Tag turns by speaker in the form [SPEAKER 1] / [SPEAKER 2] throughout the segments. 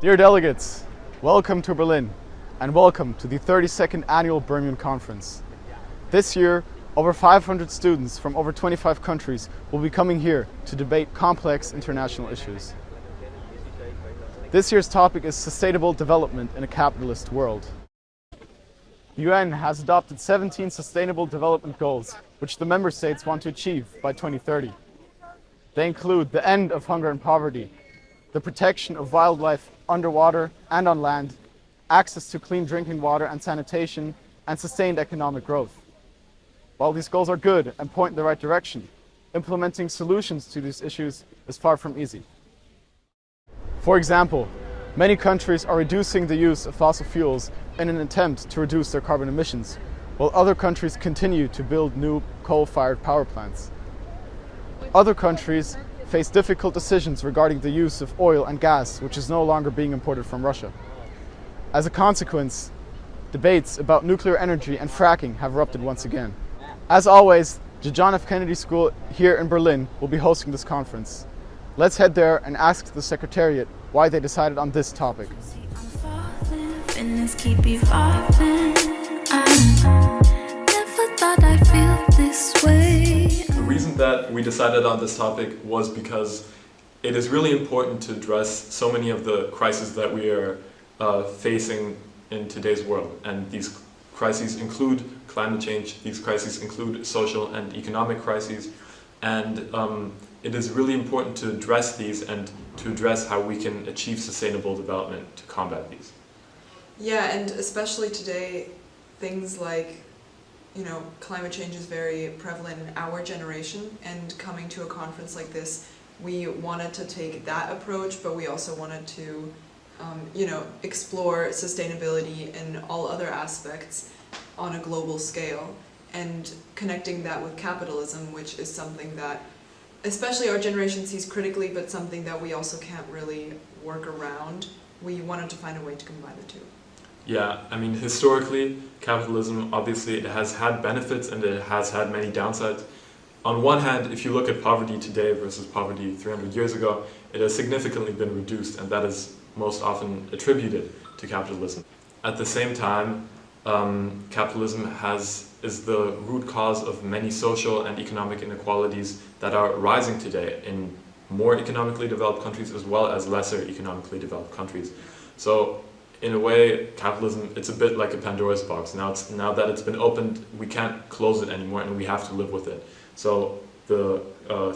[SPEAKER 1] Dear delegates, welcome to Berlin and welcome to the 32nd Annual BERMUN Conference. This year, over 500 students from over 25 countries will be coming here to debate complex international issues. This year's topic is sustainable development in a capitalist world. The UN has adopted 17 sustainable development goals, which the member states want to achieve by 2030. They include the end of hunger and poverty, the protection of wildlife underwater and on land, access to clean drinking water and sanitation, and sustained economic growth. While these goals are good and point in the right direction, implementing solutions to these issues is far from easy. For example, many countries are reducing the use of fossil fuels in an attempt to reduce their carbon emissions, while other countries continue to build new coal-fired power plants. Other countries face difficult decisions regarding the use of oil and gas, which is no longer being imported from Russia. As a consequence, debates about nuclear energy and fracking have erupted once again. As always, the John F. Kennedy School here in Berlin will be hosting this conference. Let's head there and ask the Secretariat why they decided on this topic.
[SPEAKER 2] The reason that we decided on this topic was because it is really important to address so many of the crises that we are facing in today's world. And these crises include climate change, these crises include social and economic crises, and it is really important to address these and to address how we can achieve sustainable development to combat these.
[SPEAKER 3] Yeah, and especially today, things like climate change is very prevalent in our generation, and coming to a conference like this, we wanted to take that approach, but we also wanted to, explore sustainability in all other aspects on a global scale, and connecting that with capitalism, which is something that, especially our generation sees critically, but something that we also can't really work around. We wanted to find a way to combine the two.
[SPEAKER 2] Yeah, I mean, historically, capitalism, obviously, it has had benefits and it has had many downsides. On one hand, if you look at poverty today versus poverty 300 years ago, it has significantly been reduced, and that is most often attributed to capitalism. At the same time, capitalism is the root cause of many social and economic inequalities that are rising today in more economically developed countries as well as lesser economically developed countries. So, in a way, capitalism, it's a bit like a Pandora's box. Now that it's been opened, we can't close it anymore, and we have to live with it. So the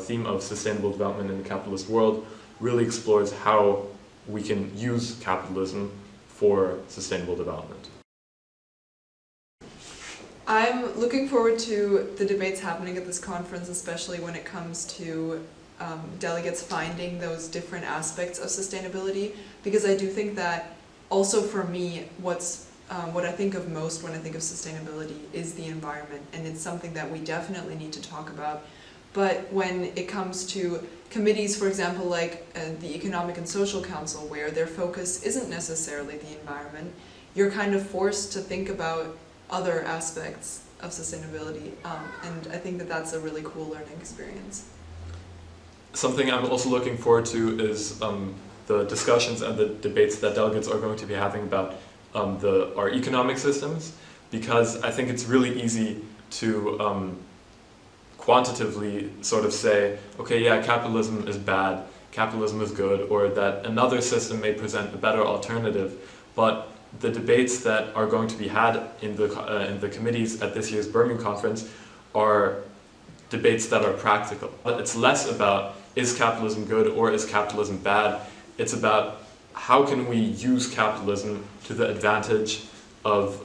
[SPEAKER 2] theme of sustainable development in the capitalist world really explores how we can use capitalism for sustainable development.
[SPEAKER 3] I'm looking forward to the debates happening at this conference, especially when it comes to delegates finding those different aspects of sustainability, because I do think that also for me, what I think of most when I think of sustainability is the environment, and it's something that we definitely need to talk about. But when it comes to committees, for example, like the Economic and Social Council, where their focus isn't necessarily the environment, you're kind of forced to think about other aspects of sustainability, and I think that that's a really cool learning experience.
[SPEAKER 2] Something I'm also looking forward to is the discussions and the debates that delegates are going to be having about our economic systems, because I think it's really easy to quantitatively sort of say, okay, yeah, capitalism is bad, capitalism is good, or that another system may present a better alternative, but the debates that are going to be had in the committees at this year's BERMUN conference are debates that are practical. But it's less about, is capitalism good or is capitalism bad? It's about how can we use capitalism to the advantage of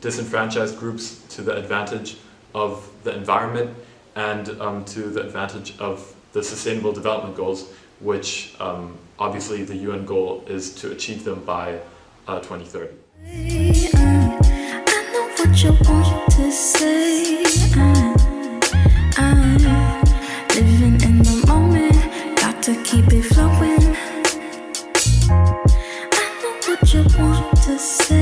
[SPEAKER 2] disenfranchised groups, to the advantage of the environment, and to the advantage of the Sustainable Development Goals, which obviously the UN goal is to achieve them by 2030.
[SPEAKER 4] I know what you want to say. I'm living in the moment, got to keep it flowing. I know what you want to say.